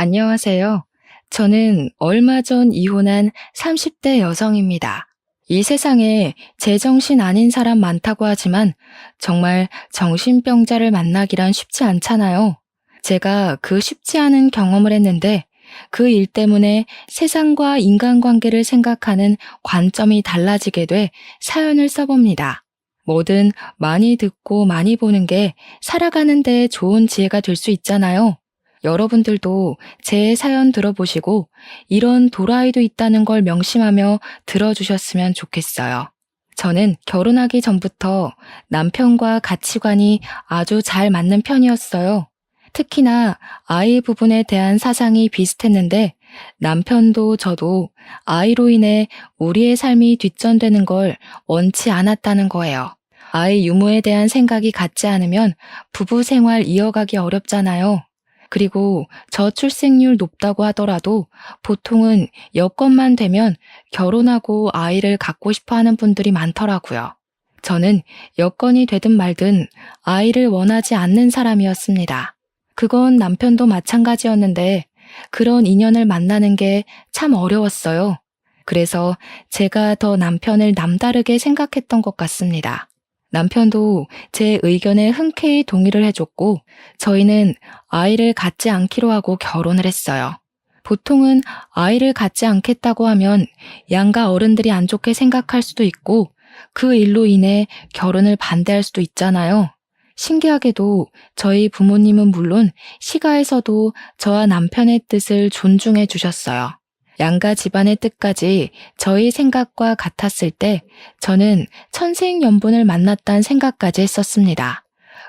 안녕하세요. 저는 얼마 전 이혼한 30대 여성입니다. 이 세상에 제정신 아닌 사람 많다고 하지만 정말 정신병자를 만나기란 쉽지 않잖아요. 제가 그 쉽지 않은 경험을 했는데 그 일 때문에 세상과 인간관계를 생각하는 관점이 달라지게 돼 사연을 써봅니다. 뭐든 많이 듣고 많이 보는 게 살아가는 데 좋은 지혜가 될 수 있잖아요. 여러분들도 제 사연 들어보시고 이런 도라이도 있다는 걸 명심하며 들어주셨으면 좋겠어요. 저는 결혼하기 전부터 남편과 가치관이 아주 잘 맞는 편이었어요. 특히나 아이 부분에 대한 사상이 비슷했는데 남편도 저도 아이로 인해 우리의 삶이 뒷전되는 걸 원치 않았다는 거예요. 아이 유무에 대한 생각이 같지 않으면 부부 생활 이어가기 어렵잖아요. 그리고 저출생률 높다고 하더라도 보통은 여건만 되면 결혼하고 아이를 갖고 싶어 하는 분들이 많더라고요. 저는 여건이 되든 말든 아이를 원하지 않는 사람이었습니다. 그건 남편도 마찬가지였는데 그런 인연을 만나는 게 참 어려웠어요. 그래서 제가 더 남편을 남다르게 생각했던 것 같습니다. 남편도 제 의견에 흔쾌히 동의를 해줬고 저희는 아이를 갖지 않기로 하고 결혼을 했어요. 보통은 아이를 갖지 않겠다고 하면 양가 어른들이 안 좋게 생각할 수도 있고 그 일로 인해 결혼을 반대할 수도 있잖아요. 신기하게도 저희 부모님은 물론 시가에서도 저와 남편의 뜻을 존중해 주셨어요. 양가 집안의 뜻까지 저희 생각과 같았을 때 저는 천생연분을 만났다는 생각까지 했었습니다.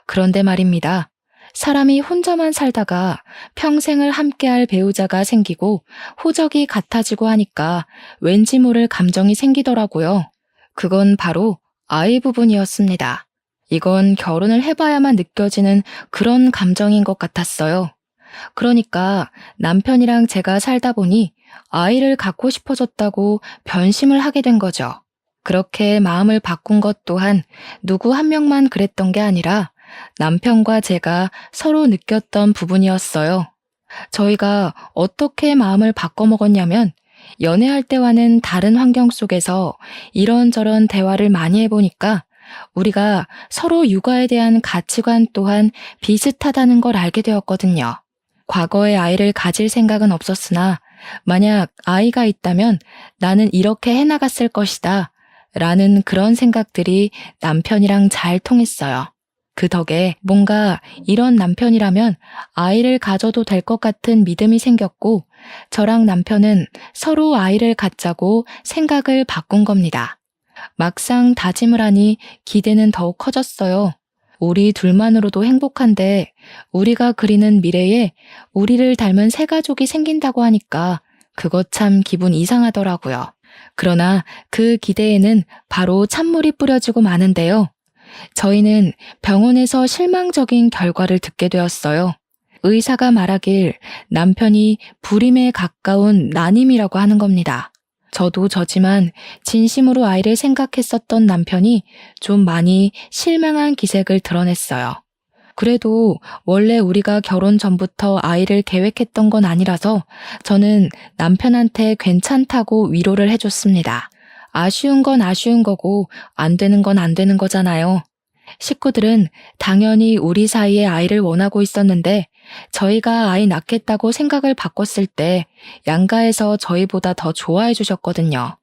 그런데 말입니다. 사람이 혼자만 살다가 평생을 함께할 배우자가 생기고 호적이 같아지고 하니까 왠지 모를 감정이 생기더라고요. 그건 바로 아이 부분이었습니다. 이건 결혼을 해봐야만 느껴지는 그런 감정인 것 같았어요. 그러니까 남편이랑 제가 살다 보니 아이를 갖고 싶어졌다고 변심을 하게 된 거죠. 그렇게 마음을 바꾼 것 또한 누구 한 명만 그랬던 게 아니라 남편과 제가 서로 느꼈던 부분이었어요. 저희가 어떻게 마음을 바꿔먹었냐면 연애할 때와는 다른 환경 속에서 이런저런 대화를 많이 해보니까 우리가 서로 육아에 대한 가치관 또한 비슷하다는 걸 알게 되었거든요. 과거에 아이를 가질 생각은 없었으나 만약 아이가 있다면 나는 이렇게 해나갔을 것이다 라는 그런 생각들이 남편이랑 잘 통했어요. 그 덕에 뭔가 이런 남편이라면 아이를 가져도 될 것 같은 믿음이 생겼고 저랑 남편은 서로 아이를 갖자고 생각을 바꾼 겁니다. 막상 다짐을 하니 기대는 더욱 커졌어요. 우리 둘만으로도 행복한데 우리가 그리는 미래에 우리를 닮은 새 가족이 생긴다고 하니까 그것 참 기분 이상하더라고요. 그러나 그 기대에는 바로 찬물이 뿌려지고 마는데요. 저희는 병원에서 실망적인 결과를 듣게 되었어요. 의사가 말하길 남편이 불임에 가까운 난임이라고 하는 겁니다. 저도 저지만 진심으로 아이를 생각했었던 남편이 좀 많이 실망한 기색을 드러냈어요. 그래도 원래 우리가 결혼 전부터 아이를 계획했던 건 아니라서 저는 남편한테 괜찮다고 위로를 해줬습니다. 아쉬운 건 아쉬운 거고 안 되는 건 안 되는 거잖아요. 식구들은 당연히 우리 사이에 아이를 원하고 있었는데 저희가 아이 낳겠다고 생각을 바꿨을 때 양가에서 저희보다 더 좋아해 주셨거든요.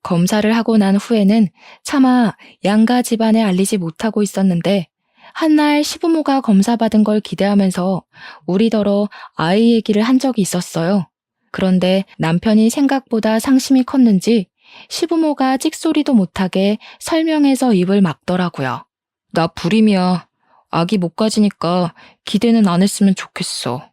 검사를 하고 난 후에는 차마 양가 집안에 알리지 못하고 있었는데 한날 시부모가 검사받은 걸 기대하면서 우리더러 아이 얘기를 한 적이 있었어요. 그런데 남편이 생각보다 상심이 컸는지 시부모가 찍소리도 못하게 설명해서 입을 막더라고요. 나 불임이야. 아기 못 가지니까 기대는 안 했으면 좋겠어.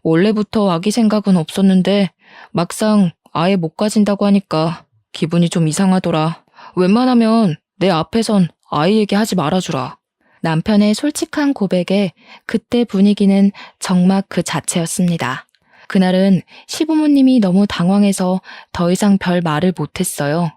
원래부터 아기 생각은 없었는데 막상 아예 못 가진다고 하니까 기분이 좀 이상하더라. 웬만하면 내 앞에선 아이 얘기하지 말아주라. 남편의 솔직한 고백에 그때 분위기는 정막 그 자체였습니다. 그날은 시부모님이 너무 당황해서 더 이상 별 말을 못했어요.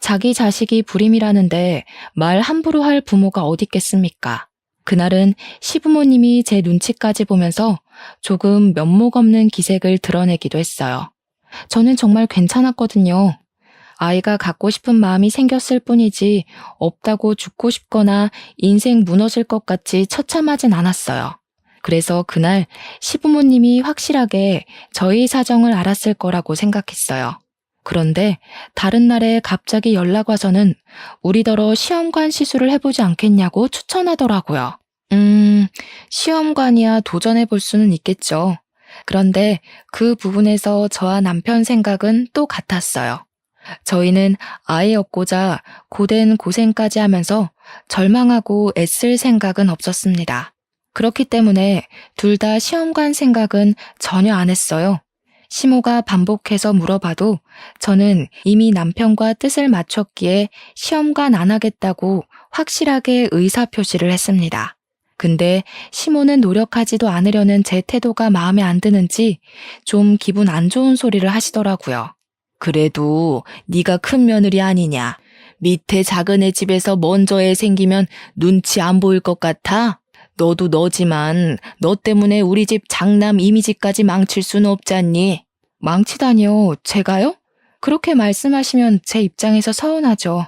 자기 자식이 불임이라는데 말 함부로 할 부모가 어디 있겠습니까? 그날은 시부모님이 제 눈치까지 보면서 조금 면목 없는 기색을 드러내기도 했어요. 저는 정말 괜찮았거든요. 아이가 갖고 싶은 마음이 생겼을 뿐이지 없다고 죽고 싶거나 인생 무너질 것 같이 처참하진 않았어요. 그래서 그날 시부모님이 확실하게 저희 사정을 알았을 거라고 생각했어요. 그런데 다른 날에 갑자기 연락 와서는 우리더러 시험관 시술을 해보지 않겠냐고 추천하더라고요. 시험관이야 도전해 볼 수는 있겠죠. 그런데 그 부분에서 저와 남편 생각은 또 같았어요. 저희는 아이 얻고자 고된 고생까지 하면서 절망하고 애쓸 생각은 없었습니다. 그렇기 때문에 둘 다 시험관 생각은 전혀 안 했어요. 시모가 반복해서 물어봐도 저는 이미 남편과 뜻을 맞췄기에 시험관 안 하겠다고 확실하게 의사표시를 했습니다. 근데 시모는 노력하지도 않으려는 제 태도가 마음에 안 드는지 좀 기분 안 좋은 소리를 하시더라고요. 그래도 네가 큰 며느리 아니냐. 밑에 작은 애 집에서 먼저 애 생기면 눈치 안 보일 것 같아? 너도 너지만 너 때문에 우리 집 장남 이미지까지 망칠 수는 없잖니. 망치다니요? 제가요? 그렇게 말씀하시면 제 입장에서 서운하죠.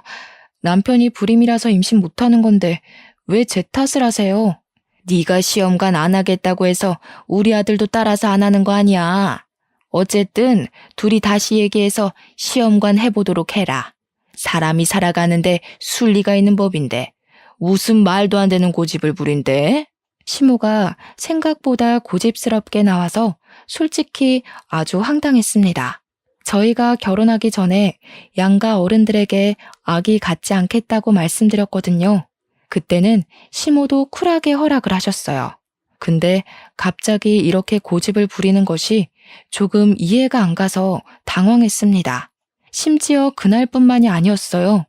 남편이 불임이라서 임신 못하는 건데 왜 제 탓을 하세요? 네가 시험관 안 하겠다고 해서 우리 아들도 따라서 안 하는 거 아니야. 어쨌든 둘이 다시 얘기해서 시험관 해보도록 해라. 사람이 살아가는데 순리가 있는 법인데 무슨 말도 안 되는 고집을 부린대? 시모가 생각보다 고집스럽게 나와서 솔직히 아주 황당했습니다. 저희가 결혼하기 전에 양가 어른들에게 아기 갖지 않겠다고 말씀드렸거든요. 그때는 시모도 쿨하게 허락을 하셨어요. 근데 갑자기 이렇게 고집을 부리는 것이 조금 이해가 안 가서 당황했습니다. 심지어 그날뿐만이 아니었어요.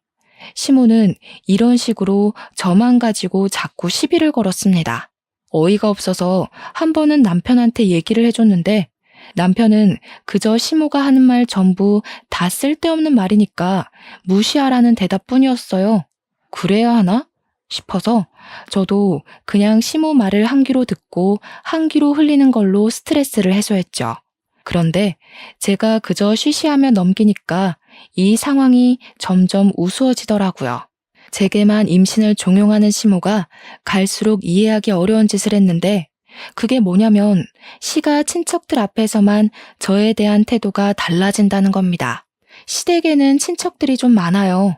시모는 이런 식으로 저만 가지고 자꾸 시비를 걸었습니다. 어이가 없어서 한 번은 남편한테 얘기를 해줬는데 남편은 그저 시모가 하는 말 전부 다 쓸데없는 말이니까 무시하라는 대답뿐이었어요. 그래야 하나? 싶어서 저도 그냥 시모 말을 한 귀로 듣고 한 귀로 흘리는 걸로 스트레스를 해소했죠. 그런데 제가 그저 쉬쉬하며 넘기니까 이 상황이 점점 우스워지더라고요. 제게만 임신을 종용하는 시모가 갈수록 이해하기 어려운 짓을 했는데 그게 뭐냐면 시가 친척들 앞에서만 저에 대한 태도가 달라진다는 겁니다. 시댁에는 친척들이 좀 많아요.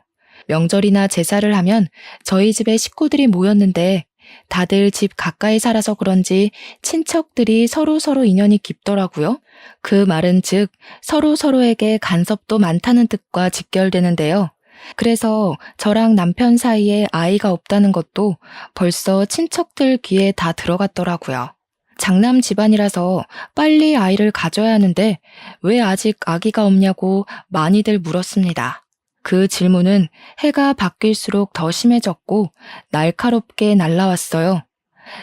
명절이나 제사를 하면 저희 집에 식구들이 모였는데 다들 집 가까이 살아서 그런지 친척들이 서로서로 인연이 깊더라고요. 그 말은 즉 서로서로에게 간섭도 많다는 뜻과 직결되는데요. 그래서 저랑 남편 사이에 아이가 없다는 것도 벌써 친척들 귀에 다 들어갔더라고요. 장남 집안이라서 빨리 아이를 가져야 하는데 왜 아직 아기가 없냐고 많이들 물었습니다. 그 질문은 해가 바뀔수록 더 심해졌고 날카롭게 날라왔어요.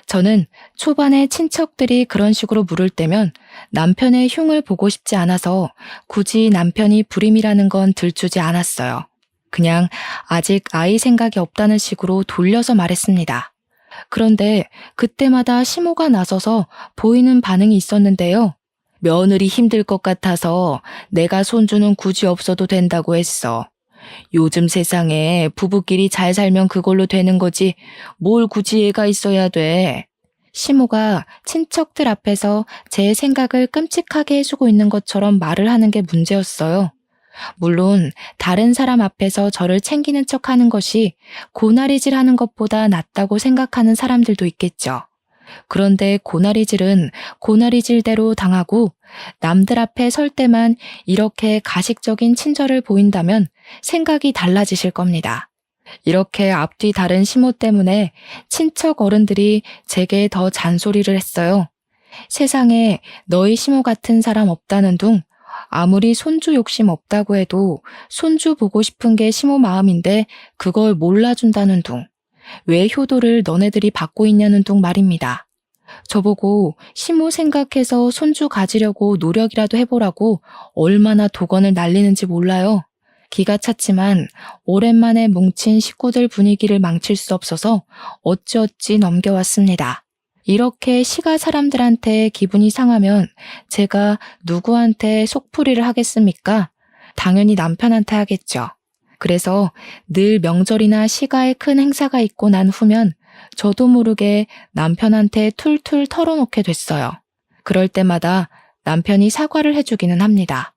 저는 초반에 친척들이 그런 식으로 물을 때면 남편의 흉을 보고 싶지 않아서 굳이 남편이 불임이라는 건 들추지 않았어요. 그냥 아직 아이 생각이 없다는 식으로 돌려서 말했습니다. 그런데 그때마다 시모가 나서서 보이는 반응이 있었는데요. 며느리 힘들 것 같아서 내가 손주는 굳이 없어도 된다고 했어. 요즘 세상에 부부끼리 잘 살면 그걸로 되는 거지 뭘 굳이 애가 있어야 돼. 시모가 친척들 앞에서 제 생각을 끔찍하게 해주고 있는 것처럼 말을 하는 게 문제였어요. 물론 다른 사람 앞에서 저를 챙기는 척하는 것이 고나리질 하는 것보다 낫다고 생각하는 사람들도 있겠죠. 그런데 고나리질은 고나리질대로 당하고 남들 앞에 설 때만 이렇게 가식적인 친절을 보인다면 생각이 달라지실 겁니다. 이렇게 앞뒤 다른 시모 때문에 친척 어른들이 제게 더 잔소리를 했어요. 세상에 너희 시모 같은 사람 없다는 둥, 아무리 손주 욕심 없다고 해도 손주 보고 싶은 게 시모 마음인데 그걸 몰라준다는 둥, 왜 효도를 너네들이 받고 있냐는 둥 말입니다. 저보고 시모 생각해서 손주 가지려고 노력이라도 해보라고 얼마나 도건을 날리는지 몰라요. 기가 찼지만 오랜만에 뭉친 식구들 분위기를 망칠 수 없어서 어찌어찌 넘겨왔습니다. 이렇게 시가 사람들한테 기분이 상하면 제가 누구한테 속풀이를 하겠습니까? 당연히 남편한테 하겠죠. 그래서 늘 명절이나 시가에 큰 행사가 있고 난 후면 저도 모르게 남편한테 툴툴 털어놓게 됐어요. 그럴 때마다 남편이 사과를 해주기는 합니다.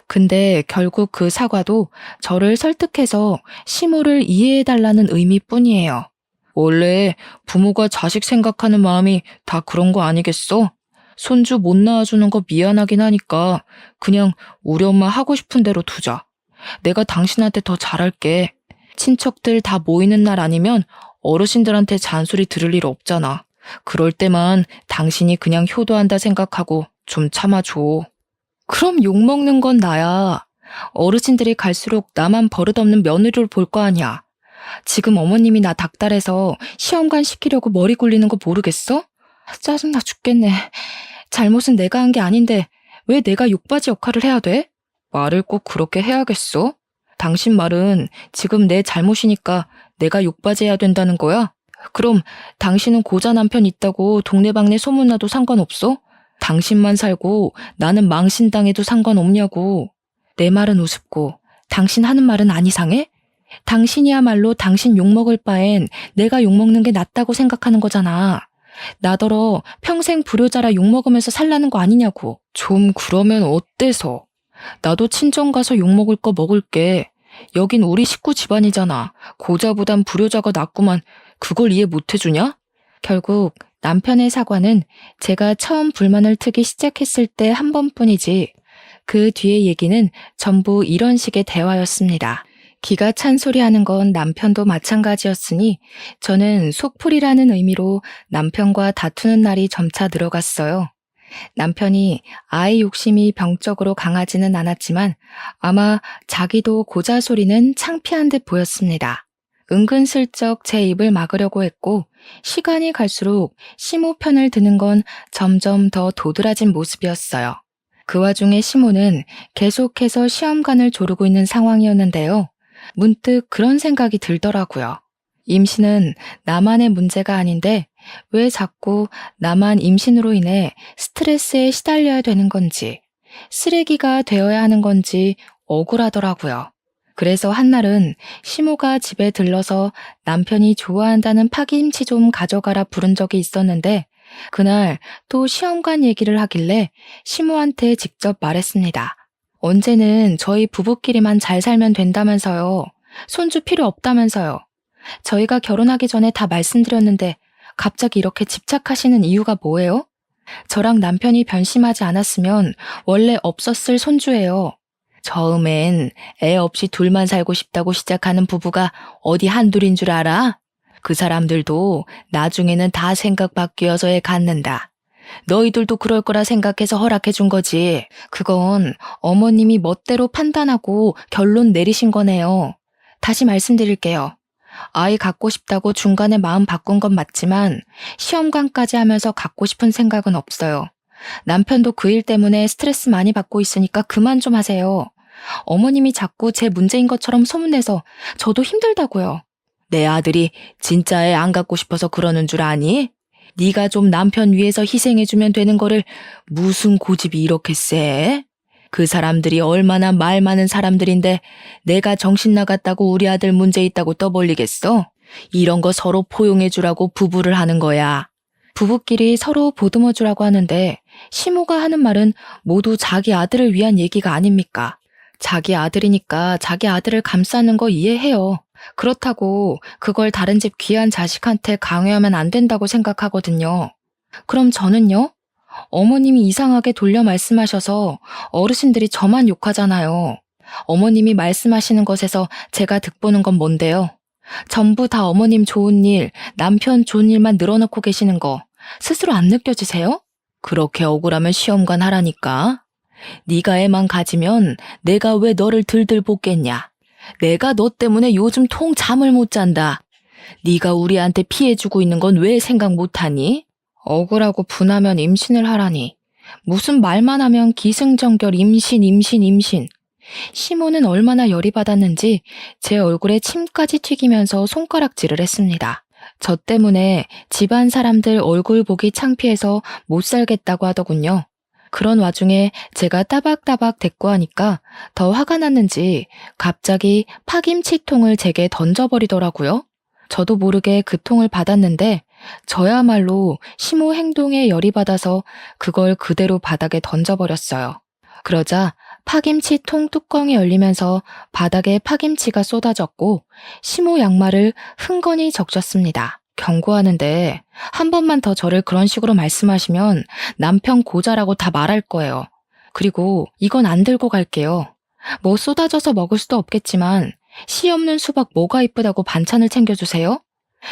근데 결국 그 사과도 저를 설득해서 시모를 이해해달라는 의미뿐이에요. 원래 부모가 자식 생각하는 마음이 다 그런 거 아니겠어? 손주 못 낳아주는 거 미안하긴 하니까 그냥 우리 엄마 하고 싶은 대로 두자. 내가 당신한테 더 잘할게. 친척들 다 모이는 날 아니면 어르신들한테 잔소리 들을 일 없잖아. 그럴 때만 당신이 그냥 효도한다 생각하고 좀 참아줘. 그럼 욕먹는 건 나야. 어르신들이 갈수록 나만 버릇없는 며느리를 볼 거 아니야. 지금 어머님이 나 닥달해서 시험관 시키려고 머리 굴리는 거 모르겠어? 짜증나 죽겠네. 잘못은 내가 한 게 아닌데 왜 내가 욕바지 역할을 해야 돼? 말을 꼭 그렇게 해야겠어? 당신 말은 지금 내 잘못이니까 내가 욕바지 해야 된다는 거야? 그럼 당신은 고자 남편 있다고 동네방네 소문나도 상관없어? 당신만 살고 나는 망신당해도 상관없냐고. 내 말은 우습고 당신 하는 말은 안 이상해? 당신이야말로 당신 욕먹을 바엔 내가 욕먹는 게 낫다고 생각하는 거잖아. 나더러 평생 불효자라 욕먹으면서 살라는 거 아니냐고. 좀 그러면 어때서? 나도 친정 가서 욕먹을 거 먹을게. 여긴 우리 식구 집안이잖아. 고자보단 불효자가 낫구만. 그걸 이해 못 해주냐? 결국 남편의 사과는 제가 처음 불만을 트기 시작했을 때 한 번뿐이지 그 뒤의 얘기는 전부 이런 식의 대화였습니다. 기가 찬 소리 하는 건 남편도 마찬가지였으니 저는 속풀이라는 의미로 남편과 다투는 날이 점차 늘어갔어요. 남편이 아이 욕심이 병적으로 강하지는 않았지만 아마 자기도 고자 소리는 창피한 듯 보였습니다. 은근슬쩍 제 입을 막으려고 했고 시간이 갈수록 시모 편을 드는 건 점점 더 도드라진 모습이었어요. 그 와중에 시모는 계속해서 시험관을 조르고 있는 상황이었는데요. 문득 그런 생각이 들더라고요. 임신은 나만의 문제가 아닌데 왜 자꾸 나만 임신으로 인해 스트레스에 시달려야 되는 건지, 쓰레기가 되어야 하는 건지 억울하더라고요. 그래서 한날은 시모가 집에 들러서 남편이 좋아한다는 파김치 좀 가져가라 부른 적이 있었는데 그날 또 시험관 얘기를 하길래 시모한테 직접 말했습니다. 언제는 저희 부부끼리만 잘 살면 된다면서요. 손주 필요 없다면서요. 저희가 결혼하기 전에 다 말씀드렸는데 갑자기 이렇게 집착하시는 이유가 뭐예요? 저랑 남편이 변심하지 않았으면 원래 없었을 손주예요. 처음엔 애 없이 둘만 살고 싶다고 시작하는 부부가 어디 한둘인 줄 알아? 그 사람들도 나중에는 다 생각 바뀌어서 애 갖는다. 너희들도 그럴 거라 생각해서 허락해 준 거지. 그건 어머님이 멋대로 판단하고 결론 내리신 거네요. 다시 말씀드릴게요. 아이 갖고 싶다고 중간에 마음 바꾼 건 맞지만 시험관까지 하면서 갖고 싶은 생각은 없어요. 남편도 그 일 때문에 스트레스 많이 받고 있으니까 그만 좀 하세요. 어머님이 자꾸 제 문제인 것처럼 소문내서 저도 힘들다고요. 내 아들이 진짜 애 안 갖고 싶어서 그러는 줄 아니? 네가 좀 남편 위해서 희생해주면 되는 거를 무슨 고집이 이렇게 세? 그 사람들이 얼마나 말 많은 사람들인데 내가 정신 나갔다고 우리 아들 문제 있다고 떠벌리겠어? 이런 거 서로 포용해주라고 부부를 하는 거야. 부부끼리 서로 보듬어주라고 하는데 시모가 하는 말은 모두 자기 아들을 위한 얘기가 아닙니까? 자기 아들이니까 자기 아들을 감싸는 거 이해해요. 그렇다고 그걸 다른 집 귀한 자식한테 강요하면 안 된다고 생각하거든요. 그럼 저는요? 어머님이 이상하게 돌려 말씀하셔서 어르신들이 저만 욕하잖아요. 어머님이 말씀하시는 것에서 제가 득보는 건 뭔데요? 전부 다 어머님 좋은 일, 남편 좋은 일만 늘어놓고 계시는 거 스스로 안 느껴지세요? 그렇게 억울하면 시험관 하라니까. 네가 애만 가지면 내가 왜 너를 들들 볶겠냐. 내가 너 때문에 요즘 통 잠을 못 잔다. 네가 우리한테 피해주고 있는 건 왜 생각 못하니? 억울하고 분하면 임신을 하라니. 무슨 말만 하면 기승전결 임신. 시모는 얼마나 열이 받았는지 제 얼굴에 침까지 튀기면서 손가락질을 했습니다. 저 때문에 집안 사람들 얼굴 보기 창피해서 못 살겠다고 하더군요. 그런 와중에 제가 따박따박 대꾸하니까 더 화가 났는지 갑자기 파김치통을 제게 던져버리더라고요. 저도 모르게 그 통을 받았는데 저야말로 시모 행동에 열이 받아서 그걸 그대로 바닥에 던져버렸어요. 그러자 파김치 통 뚜껑이 열리면서 바닥에 파김치가 쏟아졌고 시모 양말을 흥건히 적셨습니다. 경고하는데 한 번만 더 저를 그런 식으로 말씀하시면 남편 고자라고 다 말할 거예요. 그리고 이건 안 들고 갈게요. 뭐 쏟아져서 먹을 수도 없겠지만 씨 없는 수박 뭐가 이쁘다고 반찬을 챙겨주세요?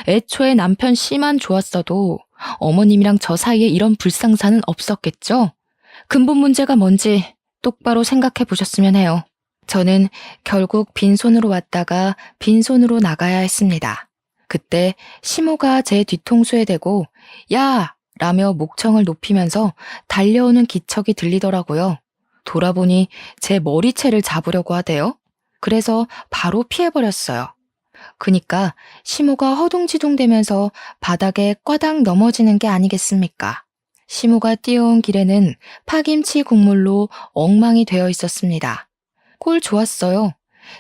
애초에 남편 씨만 좋았어도 어머님이랑 저 사이에 이런 불상사는 없었겠죠? 근본 문제가 뭔지 똑바로 생각해 보셨으면 해요. 저는 결국 빈손으로 왔다가 빈손으로 나가야 했습니다. 그때 시모가 제 뒤통수에 대고 야! 라며 목청을 높이면서 달려오는 기척이 들리더라고요. 돌아보니 제 머리채를 잡으려고 하대요. 그래서 바로 피해버렸어요. 그니까 시모가 허둥지둥대면서 바닥에 꽈당 넘어지는 게 아니겠습니까? 시모가 뛰어온 길에는 파김치 국물로 엉망이 되어 있었습니다. 꼴 좋았어요.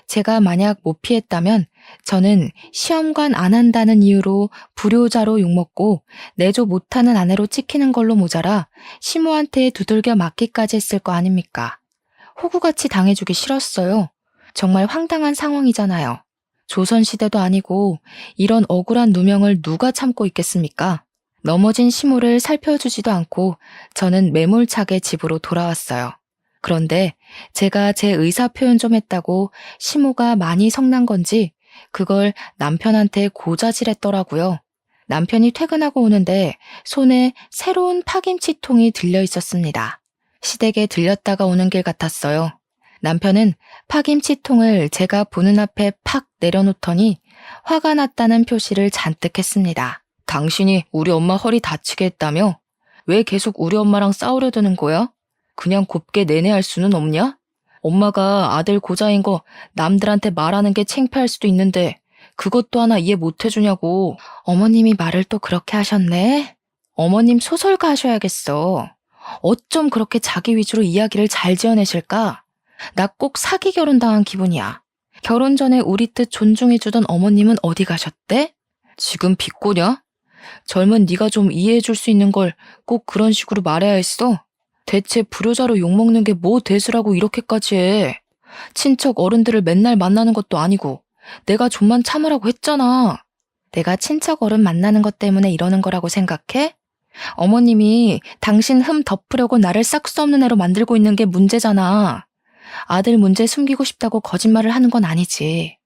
제가 만약 못 피했다면 저는 시험관 안 한다는 이유로 불효자로 욕먹고 내조 못하는 아내로 찍히는 걸로 모자라 시모한테 두들겨 맞기까지 했을 거 아닙니까? 호구같이 당해주기 싫었어요. 정말 황당한 상황이잖아요. 조선시대도 아니고 이런 억울한 누명을 누가 참고 있겠습니까? 넘어진 시모를 살펴주지도 않고 저는 매몰차게 집으로 돌아왔어요. 그런데 제가 제 의사 표현 좀 했다고 시모가 많이 성난 건지 그걸 남편한테 고자질했더라고요. 남편이 퇴근하고 오는데 손에 새로운 파김치통이 들려 있었습니다. 시댁에 들렸다가 오는 길 같았어요. 남편은 파김치통을 제가 보는 앞에 팍 내려놓더니 화가 났다는 표시를 잔뜩 했습니다. 당신이 우리 엄마 허리 다치게 했다며? 왜 계속 우리 엄마랑 싸우려 드는 거야? 그냥 곱게 내내할 수는 없냐? 엄마가 아들 고자인 거 남들한테 말하는 게 창피할 수도 있는데 그것도 하나 이해 못 해주냐고. 어머님이 말을 또 그렇게 하셨네? 어머님 소설가 하셔야겠어. 어쩜 그렇게 자기 위주로 이야기를 잘 지어내실까? 나 꼭 사기 결혼당한 기분이야. 결혼 전에 우리 뜻 존중해주던 어머님은 어디 가셨대? 지금 비꼬냐? 젊은 네가 좀 이해해줄 수 있는 걸 꼭 그런 식으로 말해야 했어? 대체 불효자로 욕먹는 게 뭐 대수라고 이렇게까지 해? 친척 어른들을 맨날 만나는 것도 아니고 내가 좀만 참으라고 했잖아. 내가 친척 어른 만나는 것 때문에 이러는 거라고 생각해? 어머님이 당신 흠 덮으려고 나를 싹 수 없는 애로 만들고 있는 게 문제잖아. 아들 문제 숨기고 싶다고 거짓말을 하는 건 아니지.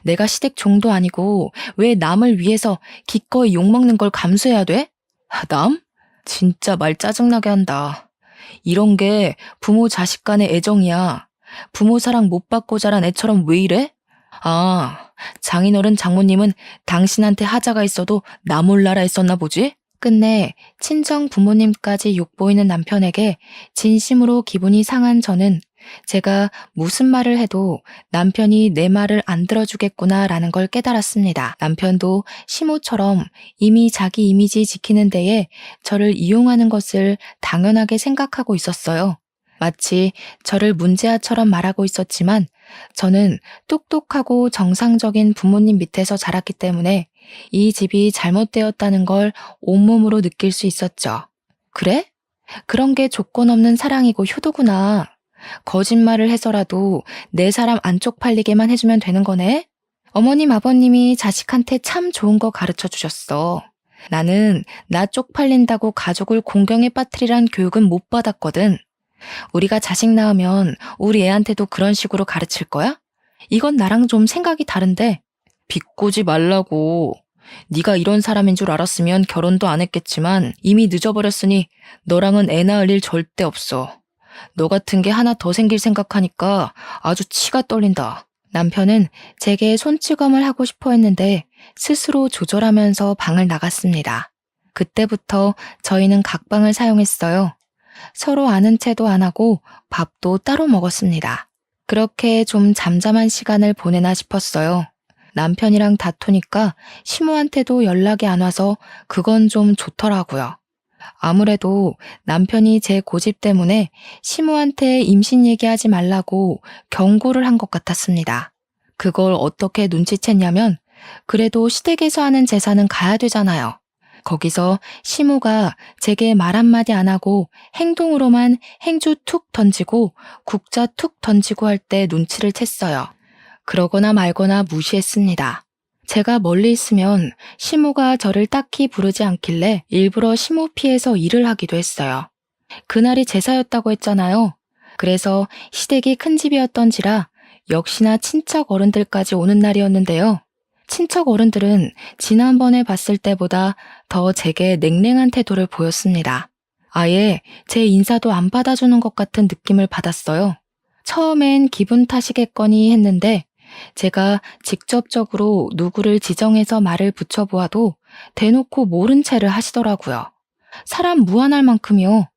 내가 시댁 종도 아니고 왜 남을 위해서 기꺼이 욕먹는 걸 감수해야 돼? 남? 진짜 말 짜증나게 한다. 이런 게 부모 자식 간의 애정이야. 부모 사랑 못 받고 자란 애처럼 왜 이래? 아, 장인어른 장모님은 당신한테 하자가 있어도 나 몰라라 했었나 보지? 끝내 친정 부모님까지 욕보이는 남편에게 진심으로 기분이 상한 저는 제가 무슨 말을 해도 남편이 내 말을 안 들어주겠구나라는 걸 깨달았습니다. 남편도 시모처럼 이미 자기 이미지 지키는 데에 저를 이용하는 것을 당연하게 생각하고 있었어요. 마치 저를 문제아처럼 말하고 있었지만 저는 똑똑하고 정상적인 부모님 밑에서 자랐기 때문에 이 집이 잘못되었다는 걸 온몸으로 느낄 수 있었죠. 그래? 그런 게 조건 없는 사랑이고 효도구나. 거짓말을 해서라도 내 사람 안 쪽팔리게만 해주면 되는 거네? 어머님, 아버님이 자식한테 참 좋은 거 가르쳐 주셨어. 나는 나 쪽팔린다고 가족을 공경에 빠뜨리란 교육은 못 받았거든. 우리가 자식 낳으면 우리 애한테도 그런 식으로 가르칠 거야? 이건 나랑 좀 생각이 다른데. 비꼬지 말라고. 네가 이런 사람인 줄 알았으면 결혼도 안 했겠지만 이미 늦어버렸으니 너랑은 애 낳을 일 절대 없어. 너 같은 게 하나 더 생길 생각하니까 아주 치가 떨린다. 남편은 제게 손찌검을 하고 싶어 했는데 스스로 조절하면서 방을 나갔습니다. 그때부터 저희는 각방을 사용했어요. 서로 아는 체도 안 하고 밥도 따로 먹었습니다. 그렇게 좀 잠잠한 시간을 보내나 싶었어요. 남편이랑 다투니까 시모한테도 연락이 안 와서 그건 좀 좋더라고요. 아무래도 남편이 제 고집 때문에 시모한테 임신 얘기하지 말라고 경고를 한 것 같았습니다. 그걸 어떻게 눈치챘냐면 그래도 시댁에서 하는 제사는 가야 되잖아요. 거기서 시모가 제게 말 한마디 안 하고 행동으로만 행주 툭 던지고 국자 툭 던지고 할 때 눈치를 챘어요. 그러거나 말거나 무시했습니다. 제가 멀리 있으면 시모가 저를 딱히 부르지 않길래 일부러 시모 피해서 일을 하기도 했어요. 그날이 제사였다고 했잖아요. 그래서 시댁이 큰 집이었던지라 역시나 친척 어른들까지 오는 날이었는데요. 친척 어른들은 지난번에 봤을 때보다 더 제게 냉랭한 태도를 보였습니다. 아예 제 인사도 안 받아주는 것 같은 느낌을 받았어요. 처음엔 기분 탓이겠거니 했는데 제가 직접적으로 누구를 지정해서 말을 붙여보아도 대놓고 모른 채를 하시더라고요. 사람 무안할 만큼이요.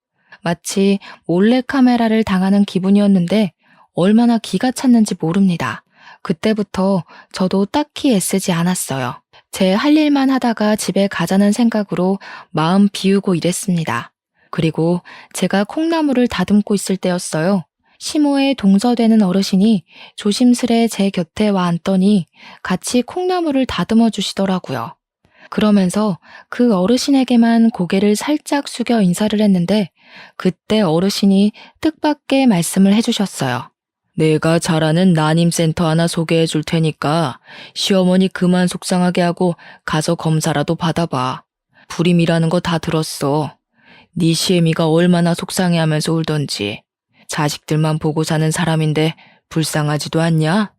마치 몰래카메라를 당하는 기분이었는데 얼마나 기가 찼는지 모릅니다. 그때부터 저도 딱히 애쓰지 않았어요. 제 할 일만 하다가 집에 가자는 생각으로 마음 비우고 일했습니다. 그리고 제가 콩나물을 다듬고 있을 때였어요. 시모에 동서되는 어르신이 조심스레 제 곁에 와 앉더니 같이 콩나물을 다듬어 주시더라고요. 그러면서 그 어르신에게만 고개를 살짝 숙여 인사를 했는데 그때 어르신이 뜻밖의 말씀을 해주셨어요. 내가 잘 아는 난임센터 하나 소개해 줄 테니까 시어머니 그만 속상하게 하고 가서 검사라도 받아봐. 불임이라는 거 다 들었어. 네 시애미가 얼마나 속상해하면서 울던지. 자식들만 보고 사는 사람인데 불쌍하지도 않냐?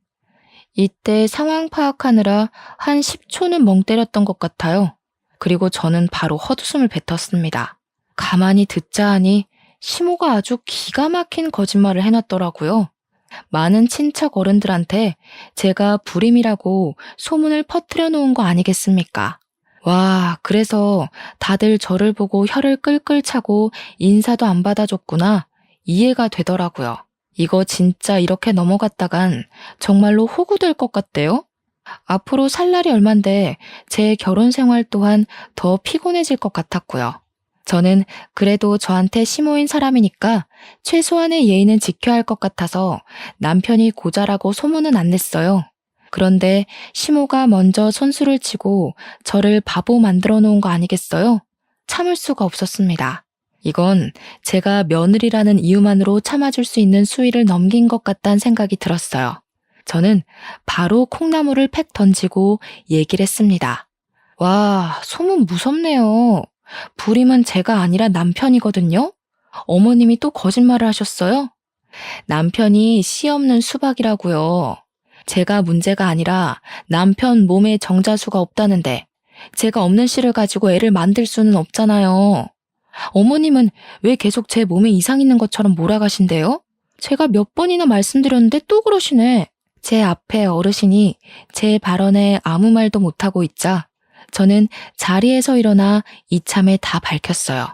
이때 상황 파악하느라 한 10초는 멍 때렸던 것 같아요. 그리고 저는 바로 헛웃음을 뱉었습니다. 가만히 듣자 하니 시모가 아주 기가 막힌 거짓말을 해놨더라고요. 많은 친척 어른들한테 제가 불임이라고 소문을 퍼뜨려 놓은 거 아니겠습니까? 와, 그래서 다들 저를 보고 혀를 끌끌 차고 인사도 안 받아줬구나. 이해가 되더라고요. 이거 진짜 이렇게 넘어갔다간 정말로 호구될 것 같대요. 앞으로 살 날이 얼만데 제 결혼 생활 또한 더 피곤해질 것 같았고요. 저는 그래도 저한테 시모인 사람이니까 최소한의 예의는 지켜야 할 것 같아서 남편이 고자라고 소문은 안 냈어요. 그런데 시모가 먼저 선수를 치고 저를 바보 만들어 놓은 거 아니겠어요? 참을 수가 없었습니다. 이건 제가 며느리라는 이유만으로 참아줄 수 있는 수위를 넘긴 것 같다는 생각이 들었어요. 저는 바로 콩나물을 팩 던지고 얘기를 했습니다. 와, 소문 무섭네요. 불임은 제가 아니라 남편이거든요? 어머님이 또 거짓말을 하셨어요? 남편이 씨 없는 수박이라고요. 제가 문제가 아니라 남편 몸에 정자수가 없다는데 제가 없는 씨를 가지고 애를 만들 수는 없잖아요. 어머님은 왜 계속 제 몸에 이상 있는 것처럼 몰아가신대요? 제가 몇 번이나 말씀드렸는데 또 그러시네. 제 앞에 어르신이 제 발언에 아무 말도 못하고 있자 저는 자리에서 일어나 이참에 다 밝혔어요.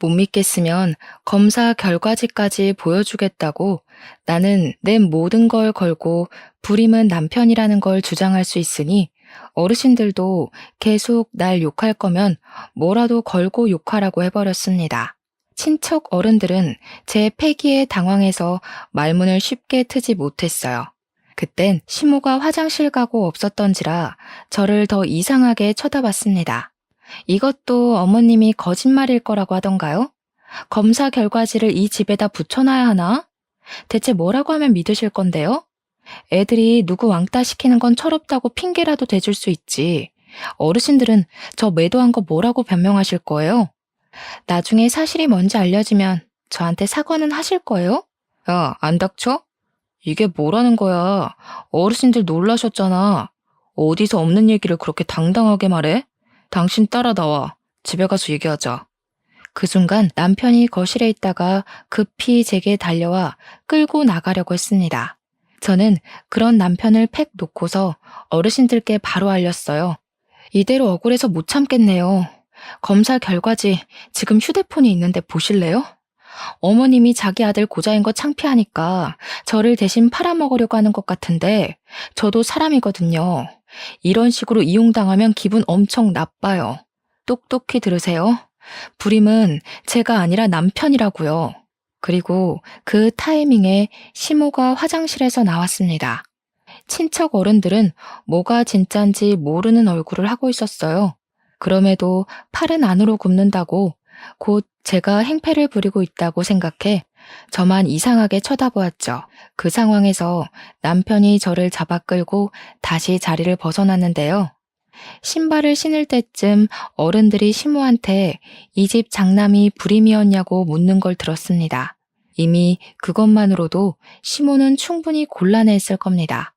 못 믿겠으면 검사 결과지까지 보여주겠다고 나는 내 모든 걸 걸고 불임은 남편이라는 걸 주장할 수 있으니 어르신들도 계속 날 욕할 거면 뭐라도 걸고 욕하라고 해버렸습니다. 친척 어른들은 제 패기에 당황해서 말문을 쉽게 트지 못했어요. 그땐 시모가 화장실 가고 없었던지라 저를 더 이상하게 쳐다봤습니다. 이것도 어머님이 거짓말일 거라고 하던가요? 검사 결과지를 이 집에다 붙여놔야 하나? 대체 뭐라고 하면 믿으실 건데요? 애들이 누구 왕따 시키는 건 철없다고 핑계라도 대줄 수 있지. 어르신들은 저 매도한 거 뭐라고 변명하실 거예요? 나중에 사실이 뭔지 알려지면 저한테 사과는 하실 거예요? 야, 안 닥쳐? 이게 뭐라는 거야? 어르신들 놀라셨잖아. 어디서 없는 얘기를 그렇게 당당하게 말해? 당신 따라 나와. 집에 가서 얘기하자. 그 순간 남편이 거실에 있다가 급히 제게 달려와 끌고 나가려고 했습니다. 저는 그런 남편을 팩 놓고서 어르신들께 바로 알렸어요. 이대로 억울해서 못 참겠네요. 검사 결과지 지금 휴대폰이 있는데 보실래요? 어머님이 자기 아들 고자인 거 창피하니까 저를 대신 팔아먹으려고 하는 것 같은데 저도 사람이거든요. 이런 식으로 이용당하면 기분 엄청 나빠요. 똑똑히 들으세요. 불임은 제가 아니라 남편이라고요. 그리고 그 타이밍에 시모가 화장실에서 나왔습니다. 친척 어른들은 뭐가 진짠지 모르는 얼굴을 하고 있었어요. 그럼에도 팔은 안으로 굽는다고 곧 제가 행패를 부리고 있다고 생각해 저만 이상하게 쳐다보았죠. 그 상황에서 남편이 저를 잡아 끌고 다시 자리를 벗어났는데요. 신발을 신을 때쯤 어른들이 시모한테 이 집 장남이 불임이었냐고 묻는 걸 들었습니다. 이미 그것만으로도 시모는 충분히 곤란했을 겁니다.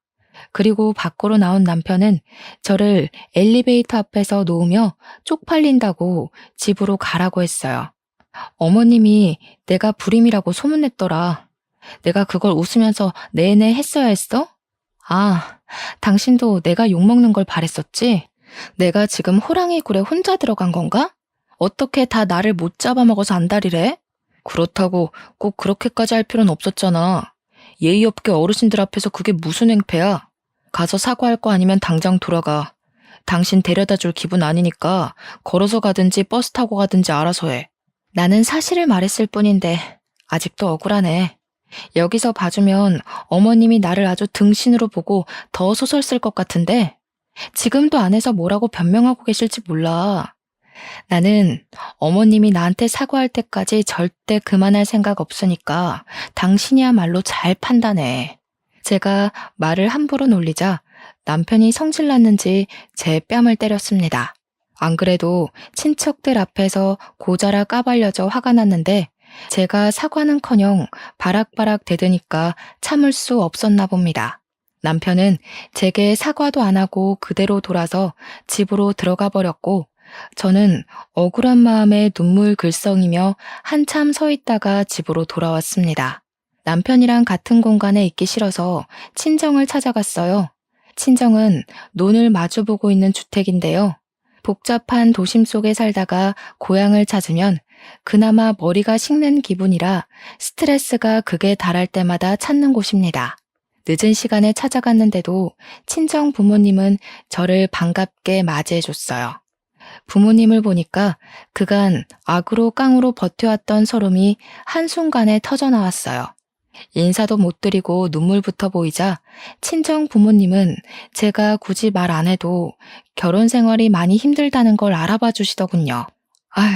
그리고 밖으로 나온 남편은 저를 엘리베이터 앞에서 놓으며 쪽팔린다고 집으로 가라고 했어요. 어머님이 내가 불임이라고 소문냈더라. 내가 그걸 웃으면서 내내 했어야 했어? 아, 당신도 내가 욕먹는 걸 바랬었지? 내가 지금 호랑이 굴에 혼자 들어간 건가? 어떻게 다 나를 못 잡아먹어서 안달이래? 그렇다고 꼭 그렇게까지 할 필요는 없었잖아. 예의 없게 어르신들 앞에서 그게 무슨 행패야? 가서 사과할 거 아니면 당장 돌아가. 당신 데려다 줄 기분 아니니까 걸어서 가든지 버스 타고 가든지 알아서 해. 나는 사실을 말했을 뿐인데 아직도 억울하네. 여기서 봐주면 어머님이 나를 아주 등신으로 보고 더 소설 쓸 것 같은데 지금도 안에서 뭐라고 변명하고 계실지 몰라. 나는 어머님이 나한테 사과할 때까지 절대 그만할 생각 없으니까 당신이야말로 잘 판단해. 제가 말을 함부로 놀리자 남편이 성질났는지 제 뺨을 때렸습니다. 안 그래도 친척들 앞에서 고자라 까발려져 화가 났는데 제가 사과는커녕 바락바락 대드니까 참을 수 없었나 봅니다. 남편은 제게 사과도 안 하고 그대로 돌아서 집으로 들어가 버렸고 저는 억울한 마음에 눈물 글썽이며 한참 서 있다가 집으로 돌아왔습니다. 남편이랑 같은 공간에 있기 싫어서 친정을 찾아갔어요. 친정은 논을 마주보고 있는 주택인데요. 복잡한 도심 속에 살다가 고향을 찾으면 그나마 머리가 식는 기분이라 스트레스가 극에 달할 때마다 찾는 곳입니다. 늦은 시간에 찾아갔는데도 친정 부모님은 저를 반갑게 맞이해줬어요. 부모님을 보니까 그간 악으로 깡으로 버텨왔던 서름이 한순간에 터져나왔어요. 인사도 못 드리고 눈물부터 보이자 친정 부모님은 제가 굳이 말 안 해도 결혼 생활이 많이 힘들다는 걸 알아봐 주시더군요. 아휴,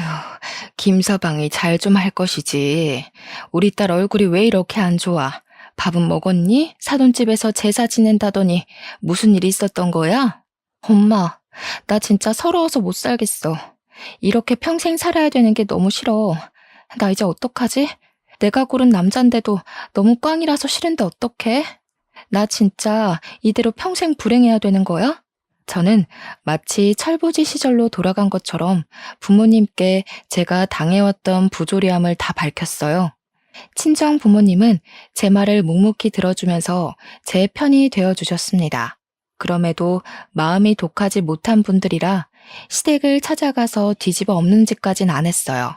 김서방이 잘 좀 할 것이지. 우리 딸 얼굴이 왜 이렇게 안 좋아? 밥은 먹었니? 사돈집에서 제사 지낸다더니 무슨 일이 있었던 거야? 엄마, 나 진짜 서러워서 못 살겠어. 이렇게 평생 살아야 되는 게 너무 싫어. 나 이제 어떡하지? 내가 고른 남잔데도 너무 꽝이라서 싫은데 어떡해? 나 진짜 이대로 평생 불행해야 되는 거야? 저는 마치 철부지 시절로 돌아간 것처럼 부모님께 제가 당해왔던 부조리함을 다 밝혔어요. 친정 부모님은 제 말을 묵묵히 들어주면서 제 편이 되어주셨습니다. 그럼에도 마음이 독하지 못한 분들이라 시댁을 찾아가서 뒤집어 엎는 짓까진 안 했어요.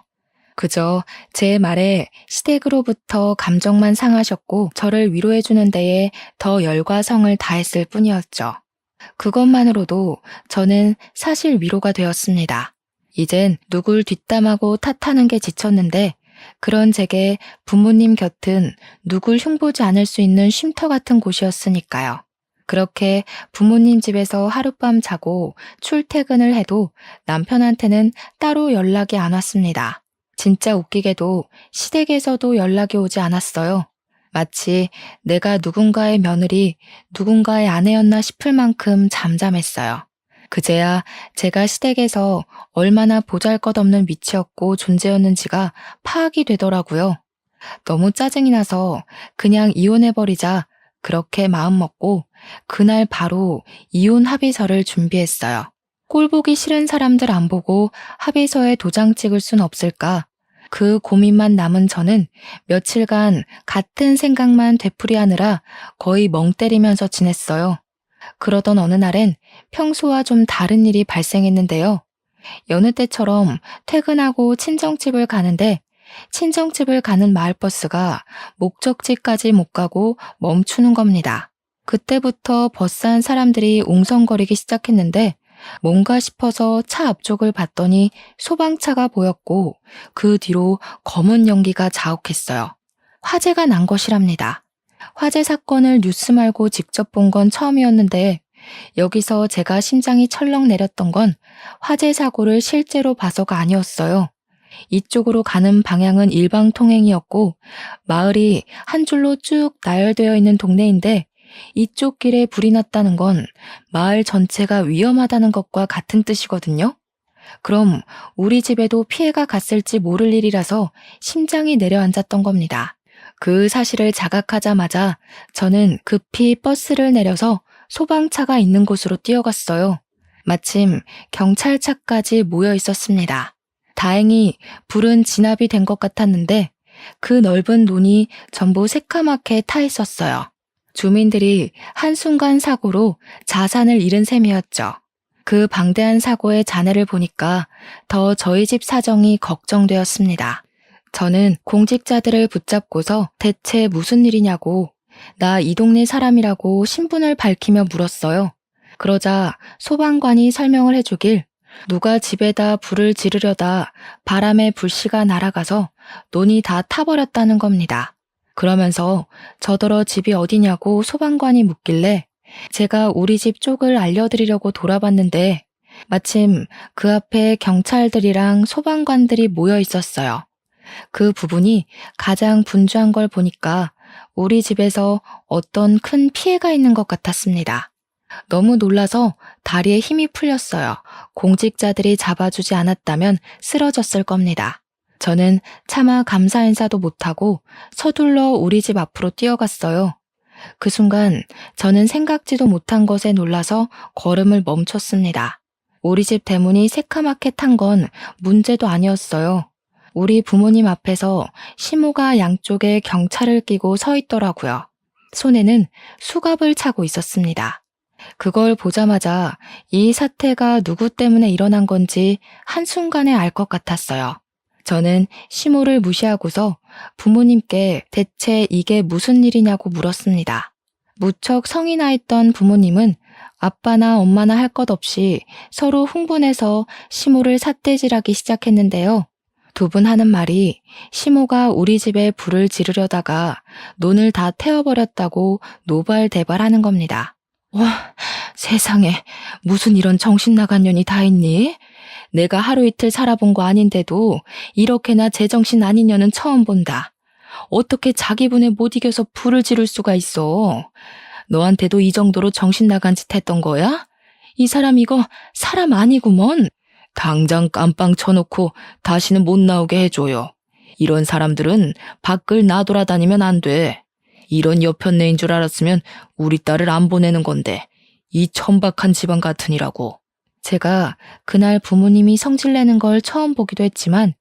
그저 제 말에 시댁으로부터 감정만 상하셨고 저를 위로해주는 데에 더 열과 성을 다했을 뿐이었죠. 그것만으로도 저는 사실 위로가 되었습니다. 이젠 누굴 뒷담하고 탓하는 게 지쳤는데 그런 제게 부모님 곁은 누굴 흉보지 않을 수 있는 쉼터 같은 곳이었으니까요. 그렇게 부모님 집에서 하룻밤 자고 출퇴근을 해도 남편한테는 따로 연락이 안 왔습니다. 진짜 웃기게도 시댁에서도 연락이 오지 않았어요. 마치 내가 누군가의 며느리, 누군가의 아내였나 싶을 만큼 잠잠했어요. 그제야 제가 시댁에서 얼마나 보잘것없는 위치였고 존재였는지가 파악이 되더라고요. 너무 짜증이 나서 그냥 이혼해버리자 그렇게 마음먹고 그날 바로 이혼 합의서를 준비했어요. 꼴 보기 싫은 사람들 안 보고 합의서에 도장 찍을 순 없을까? 그 고민만 남은 저는 며칠간 같은 생각만 되풀이하느라 거의 멍 때리면서 지냈어요. 그러던 어느 날엔 평소와 좀 다른 일이 발생했는데요. 여느 때처럼 퇴근하고 친정집을 가는데 친정집을 가는 마을버스가 목적지까지 못 가고 멈추는 겁니다. 그때부터 버스 안 사람들이 웅성거리기 시작했는데 뭔가 싶어서 차 앞쪽을 봤더니 소방차가 보였고 그 뒤로 검은 연기가 자욱했어요. 화재가 난 것이랍니다. 화재 사건을 뉴스 말고 직접 본 건 처음이었는데 여기서 제가 심장이 철렁 내렸던 건 화재 사고를 실제로 봐서가 아니었어요. 이쪽으로 가는 방향은 일방통행이었고 마을이 한 줄로 쭉 나열되어 있는 동네인데 이쪽 길에 불이 났다는 건 마을 전체가 위험하다는 것과 같은 뜻이거든요. 그럼 우리 집에도 피해가 갔을지 모를 일이라서 심장이 내려앉았던 겁니다. 그 사실을 자각하자마자 저는 급히 버스를 내려서 소방차가 있는 곳으로 뛰어갔어요. 마침 경찰차까지 모여 있었습니다. 다행히 불은 진압이 된 것 같았는데 그 넓은 논이 전부 새카맣게 타 있었어요. 주민들이 한순간 사고로 자산을 잃은 셈이었죠. 그 방대한 사고의 잔해를 보니까 더 저희 집 사정이 걱정되었습니다. 저는 공직자들을 붙잡고서 대체 무슨 일이냐고 나 이 동네 사람이라고 신분을 밝히며 물었어요. 그러자 소방관이 설명을 해주길 누가 집에다 불을 지르려다 바람에 불씨가 날아가서 논이 다 타버렸다는 겁니다. 그러면서 저더러 집이 어디냐고 소방관이 묻길래 제가 우리 집 쪽을 알려드리려고 돌아봤는데 마침 그 앞에 경찰들이랑 소방관들이 모여 있었어요. 그 부분이 가장 분주한 걸 보니까 우리 집에서 어떤 큰 피해가 있는 것 같았습니다. 너무 놀라서 다리에 힘이 풀렸어요. 공직자들이 잡아주지 않았다면 쓰러졌을 겁니다. 저는 차마 감사 인사도 못하고 서둘러 우리 집 앞으로 뛰어갔어요. 그 순간 저는 생각지도 못한 것에 놀라서 걸음을 멈췄습니다. 우리 집 대문이 새카맣게 탄 건 문제도 아니었어요. 우리 부모님 앞에서 시모가 양쪽에 경찰을 끼고 서 있더라고요. 손에는 수갑을 차고 있었습니다. 그걸 보자마자 이 사태가 누구 때문에 일어난 건지 한순간에 알 것 같았어요. 저는 시모를 무시하고서 부모님께 대체 이게 무슨 일이냐고 물었습니다. 무척 성이 나 있던 부모님은 아빠나 엄마나 할 것 없이 서로 흥분해서 시모를 삿대질하기 시작했는데요. 두 분 하는 말이 시모가 우리 집에 불을 지르려다가 논을 다 태워버렸다고 노발대발하는 겁니다. 와, 세상에 무슨 이런 정신 나간 년이 다 있니? 내가 하루 이틀 살아본 거 아닌데도 이렇게나 제정신 아닌 년은 처음 본다. 어떻게 자기 분에 못 이겨서 불을 지를 수가 있어? 너한테도 이 정도로 정신 나간 짓 했던 거야? 이 사람 이거 사람 아니구먼. 당장 깜빵 쳐놓고 다시는 못 나오게 해줘요. 이런 사람들은 밖을 나돌아다니면 안 돼. 이런 여편네인 줄 알았으면 우리 딸을 안 보내는 건데 이 천박한 집안 같으니라고. 제가 그날 부모님이 성질내는 걸 처음 보기도 했지만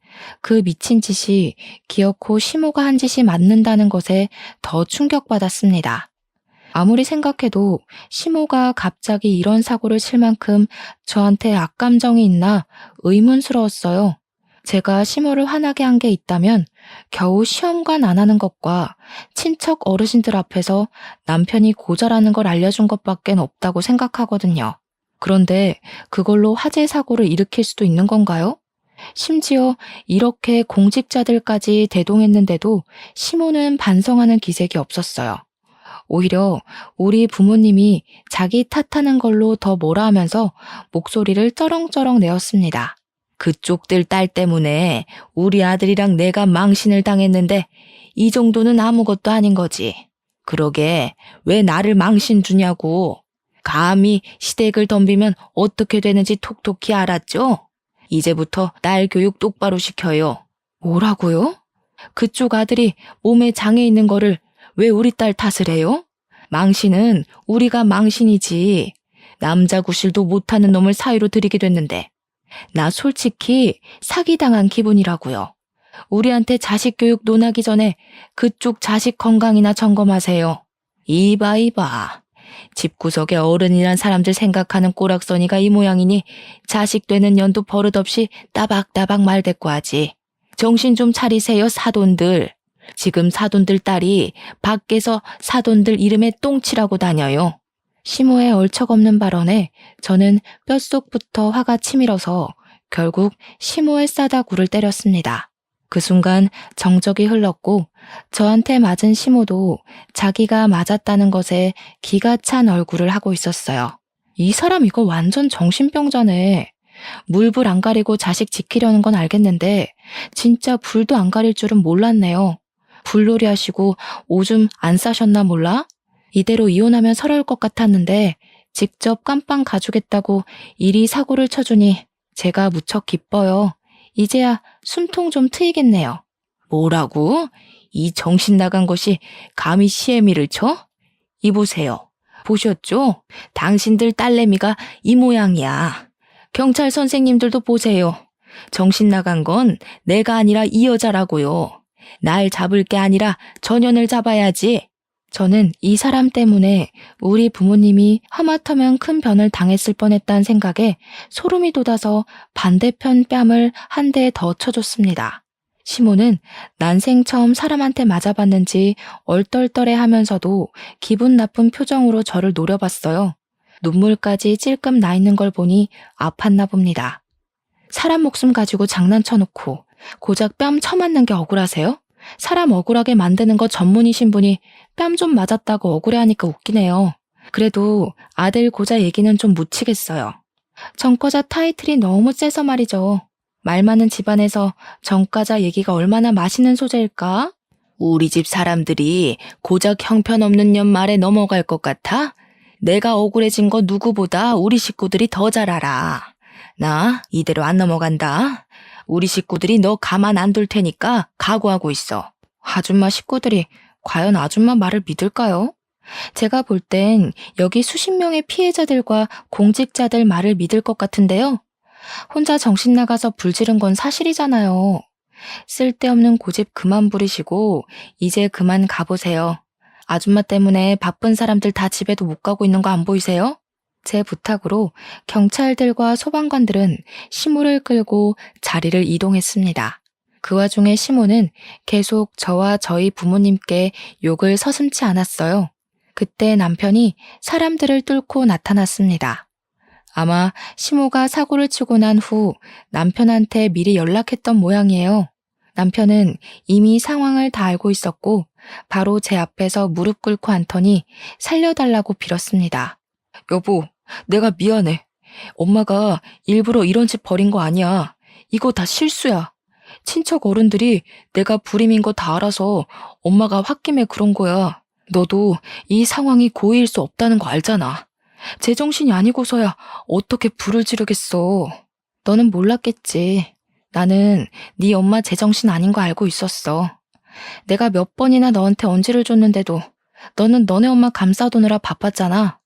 그 미친 짓이 기어코 시모가 한 짓이 맞는다는 것에 더 충격받았습니다. 아무리 생각해도 시모가 갑자기 이런 사고를 칠 만큼 저한테 악감정이 있나 의문스러웠어요. 제가 시모를 화나게 한 게 있다면 겨우 시험관 안 하는 것과 친척 어르신들 앞에서 남편이 고자라는 걸 알려준 것밖엔 없다고 생각하거든요. 그런데 그걸로 화재 사고를 일으킬 수도 있는 건가요? 심지어 이렇게 공직자들까지 대동했는데도 시모는 반성하는 기색이 없었어요. 오히려 우리 부모님이 자기 탓하는 걸로 더 뭐라 하면서 목소리를 쩌렁쩌렁 내었습니다. 그쪽들 딸 때문에 우리 아들이랑 내가 망신을 당했는데 이 정도는 아무것도 아닌 거지. 그러게 왜 나를 망신 주냐고. 감히 시댁을 덤비면 어떻게 되는지 톡톡히 알았죠? 이제부터 딸 교육 똑바로 시켜요. 뭐라고요? 그쪽 아들이 몸에 장애 있는 거를 왜 우리 딸 탓을 해요? 망신은 우리가 망신이지. 남자 구실도 못하는 놈을 사위로 들이게 됐는데 나 솔직히 사기당한 기분이라고요. 우리한테 자식 교육 논하기 전에 그쪽 자식 건강이나 점검하세요. 이봐. 집구석에 어른이란 사람들 생각하는 꼬락서니가 이 모양이니 자식 되는 년도 버릇없이 따박따박 말대꾸 하지. 정신 좀 차리세요, 사돈들. 지금 사돈들 딸이 밖에서 사돈들 이름에 똥칠하고 다녀요. 시모의 얼척없는 발언에 저는 뼛속부터 화가 치밀어서 결국 시모의 싸다구를 때렸습니다. 그 순간 정적이 흘렀고 저한테 맞은 시모도 자기가 맞았다는 것에 기가 찬 얼굴을 하고 있었어요. 이 사람 이거 완전 정신병자네. 물불 안 가리고 자식 지키려는 건 알겠는데 진짜 불도 안 가릴 줄은 몰랐네요. 불놀이 하시고 오줌 안 싸셨나 몰라? 이대로 이혼하면 서러울 것 같았는데 직접 깜빵 가주겠다고 이리 사고를 쳐주니 제가 무척 기뻐요. 이제야 숨통 좀 트이겠네요. 뭐라고? 이 정신 나간 것이 감히 시애미를 쳐? 이보세요. 보셨죠? 당신들 딸내미가 이 모양이야. 경찰 선생님들도 보세요. 정신 나간 건 내가 아니라 이 여자라고요. 날 잡을 게 아니라 전현을 잡아야지. 저는 이 사람 때문에 우리 부모님이 하마터면 큰 변을 당했을 뻔했다는 생각에 소름이 돋아서 반대편 뺨을 한 대 더 쳐줬습니다. 시모는 난생 처음 사람한테 맞아봤는지 얼떨떨해 하면서도 기분 나쁜 표정으로 저를 노려봤어요. 눈물까지 찔끔 나 있는 걸 보니 아팠나 봅니다. 사람 목숨 가지고 장난쳐놓고 고작 뺨 쳐맞는 게 억울하세요? 사람 억울하게 만드는 거 전문이신 분이 뺨 좀 맞았다고 억울해하니까 웃기네요. 그래도 아들 고자 얘기는 좀 묻히겠어요. 전과자 타이틀이 너무 세서 말이죠. 말 많은 집안에서 전과자 얘기가 얼마나 맛있는 소재일까? 우리 집 사람들이 고작 형편없는 년 말에 넘어갈 것 같아? 내가 억울해진 거 누구보다 우리 식구들이 더 잘 알아. 나 이대로 안 넘어간다. 우리 식구들이 너 가만 안 둘 테니까 각오하고 있어. 아줌마 식구들이 과연 아줌마 말을 믿을까요? 제가 볼 땐 여기 수십 명의 피해자들과 공직자들 말을 믿을 것 같은데요. 혼자 정신 나가서 불지른 건 사실이잖아요. 쓸데없는 고집 그만 부리시고 이제 그만 가보세요. 아줌마 때문에 바쁜 사람들 다 집에도 못 가고 있는 거 안 보이세요? 제 부탁으로 경찰들과 소방관들은 시모를 끌고 자리를 이동했습니다. 그 와중에 시모는 계속 저와 저희 부모님께 욕을 서슴지 않았어요. 그때 남편이 사람들을 뚫고 나타났습니다. 아마 시모가 사고를 치고 난 후 남편한테 미리 연락했던 모양이에요. 남편은 이미 상황을 다 알고 있었고 바로 제 앞에서 무릎 꿇고 앉더니 살려달라고 빌었습니다. 여보, 내가 미안해. 엄마가 일부러 이런 짓 벌인 거 아니야. 이거 다 실수야. 친척 어른들이 내가 불임인 거 다 알아서 엄마가 홧김에 그런 거야. 너도 이 상황이 고의일 수 없다는 거 알잖아. 제정신이 아니고서야 어떻게 불을 지르겠어. 너는 몰랐겠지. 나는 네 엄마 제정신 아닌 거 알고 있었어. 내가 몇 번이나 너한테 언지를 줬는데도 너는 너네 엄마 감싸두느라 바빴잖아.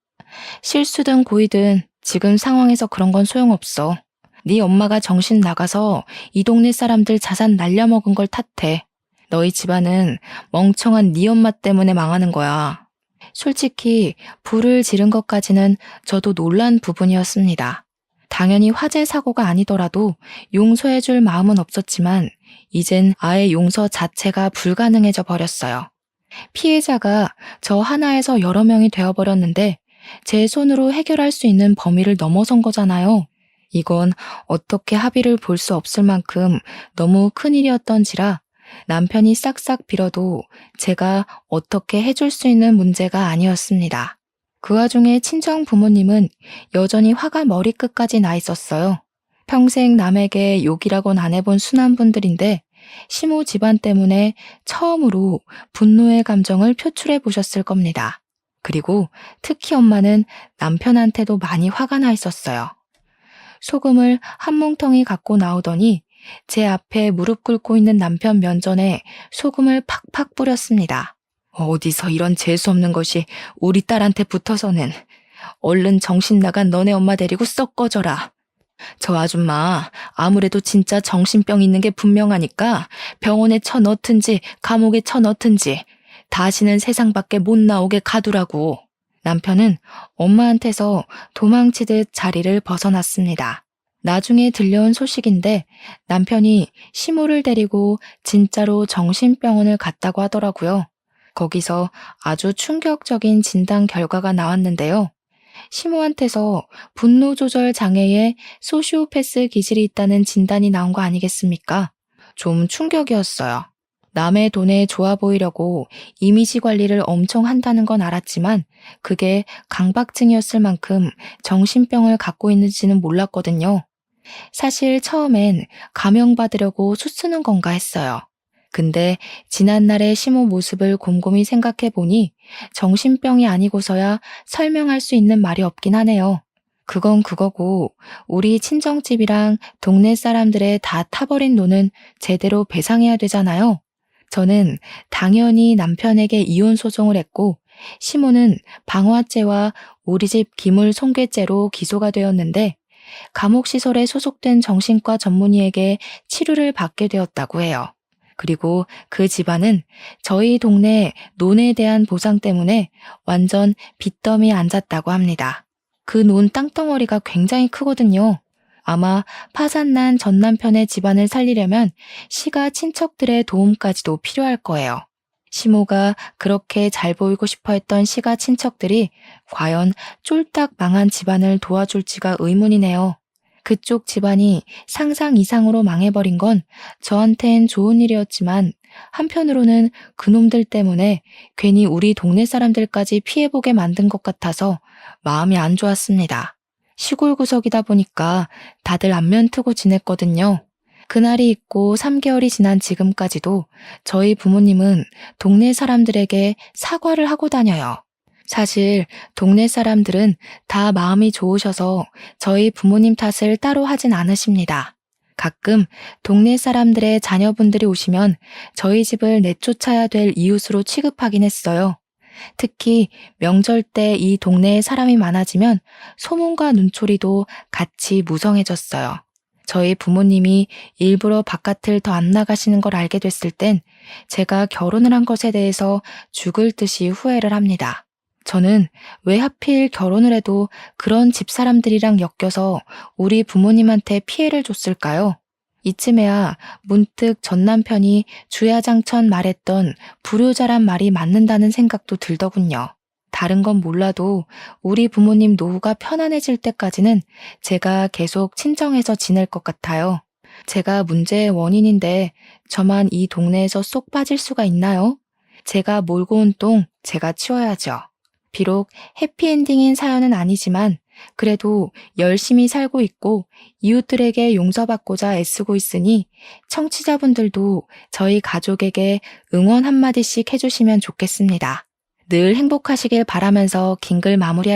실수든 고의든 지금 상황에서 그런 건 소용없어. 네 엄마가 정신 나가서 이 동네 사람들 자산 날려먹은 걸 탓해. 너희 집안은 멍청한 네 엄마 때문에 망하는 거야. 솔직히 불을 지른 것까지는 저도 놀란 부분이었습니다. 당연히 화재 사고가 아니더라도 용서해줄 마음은 없었지만 이젠 아예 용서 자체가 불가능해져 버렸어요. 피해자가 저 하나에서 여러 명이 되어버렸는데 제 손으로 해결할 수 있는 범위를 넘어선 거잖아요. 이건 어떻게 합의를 볼 수 없을 만큼 너무 큰일이었던지라 남편이 싹싹 빌어도 제가 어떻게 해줄 수 있는 문제가 아니었습니다. 그 와중에 친정 부모님은 여전히 화가 머리끝까지 나 있었어요. 평생 남에게 욕이라곤 안 해본 순한 분들인데 시모 집안 때문에 처음으로 분노의 감정을 표출해 보셨을 겁니다. 그리고 특히 엄마는 남편한테도 많이 화가 나 있었어요. 소금을 한 뭉텅이 갖고 나오더니 제 앞에 무릎 꿇고 있는 남편 면전에 소금을 팍팍 뿌렸습니다. 어디서 이런 재수없는 것이 우리 딸한테 붙어서는. 얼른 정신 나간 너네 엄마 데리고 썩 꺼져라. 저 아줌마 아무래도 진짜 정신병 있는 게 분명하니까 병원에 쳐넣든지 감옥에 쳐넣든지 다시는 세상 밖에 못 나오게 가두라고. 남편은 엄마한테서 도망치듯 자리를 벗어났습니다. 나중에 들려온 소식인데 남편이 시모를 데리고 진짜로 정신병원을 갔다고 하더라고요. 거기서 아주 충격적인 진단 결과가 나왔는데요. 시모한테서 분노 조절 장애의 소시오패스 기질이 있다는 진단이 나온 거 아니겠습니까? 좀 충격이었어요. 남의 돈에 좋아 보이려고 이미지 관리를 엄청 한다는 건 알았지만 그게 강박증이었을 만큼 정신병을 갖고 있는지는 몰랐거든요. 사실 처음엔 감형받으려고 수쓰는 건가 했어요. 근데 지난날의 시모 모습을 곰곰이 생각해 보니 정신병이 아니고서야 설명할 수 있는 말이 없긴 하네요. 그건 그거고 우리 친정집이랑 동네 사람들의 다 타버린 돈은 제대로 배상해야 되잖아요. 저는 당연히 남편에게 이혼 소송을 했고 시모는 방화죄와 우리 집 기물 손괴죄로 기소가 되었는데 감옥시설에 소속된 정신과 전문의에게 치료를 받게 되었다고 해요. 그리고 그 집안은 저희 동네 논에 대한 보상 때문에 완전 빚더미에 앉았다고 합니다. 그 논 땅덩어리가 굉장히 크거든요. 아마 파산난 전 남편의 집안을 살리려면 시가 친척들의 도움까지도 필요할 거예요. 시모가 그렇게 잘 보이고 싶어 했던 시가 친척들이 과연 쫄딱 망한 집안을 도와줄지가 의문이네요. 그쪽 집안이 상상 이상으로 망해버린 건 저한텐 좋은 일이었지만 한편으로는 그놈들 때문에 괜히 우리 동네 사람들까지 피해보게 만든 것 같아서 마음이 안 좋았습니다. 시골 구석이다 보니까 다들 안면 트고 지냈거든요. 그날이 있고 3개월이 지난 지금까지도 저희 부모님은 동네 사람들에게 사과를 하고 다녀요. 사실 동네 사람들은 다 마음이 좋으셔서 저희 부모님 탓을 따로 하진 않으십니다. 가끔 동네 사람들의 자녀분들이 오시면 저희 집을 내쫓아야 될 이웃으로 취급하긴 했어요. 특히 명절 때 이 동네에 사람이 많아지면 소문과 눈초리도 같이 무성해졌어요. 저희 부모님이 일부러 바깥을 더 안 나가시는 걸 알게 됐을 땐 제가 결혼을 한 것에 대해서 죽을 듯이 후회를 합니다. 저는 왜 하필 결혼을 해도 그런 집사람들이랑 엮여서 우리 부모님한테 피해를 줬을까요? 이쯤에야 문득 전 남편이 주야장천 말했던 불효자란 말이 맞는다는 생각도 들더군요. 다른 건 몰라도 우리 부모님 노후가 편안해질 때까지는 제가 계속 친정에서 지낼 것 같아요. 제가 문제의 원인인데 저만 이 동네에서 쏙 빠질 수가 있나요? 제가 몰고 온 똥 제가 치워야죠. 비록 해피엔딩인 사연은 아니지만 그래도 열심히 살고 있고 이웃들에게 용서받고자 애쓰고 있으니 청취자분들도 저희 가족에게 응원 한마디씩 해주시면 좋겠습니다. 늘 행복하시길 바라면서 긴 글 마무리할